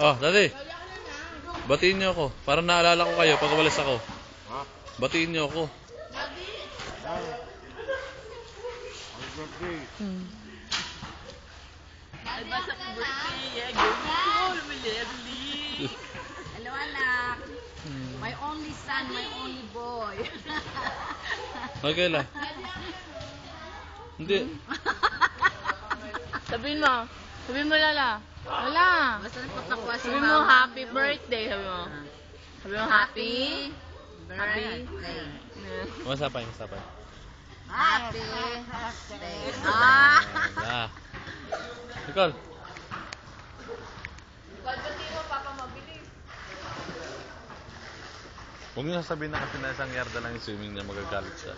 Oh, Daddy. Batiin niyo ako. Para naalala ko kayo pag walis ako. Ha? Batiin niyo ako. Advance happy birthday. Yeah, go, Lovely. Hello, anak. My only son, my only boy. Okay lang. Hindi. Sabihin mo. Sabihin mo, Lala. Wala. Basta nagpapakuha si Sabihin mo, mama. happy birthday. Sabihin mo. Sabihin mo, happy. Birthday. Masapay, masapay. Happy birthday. Ah! Ah. Nicole. Pagdating mo, Papa, mabilis. Huwag niyo sasabihin na kasi na isang yarda lang yung swimming niya, magagalit siya.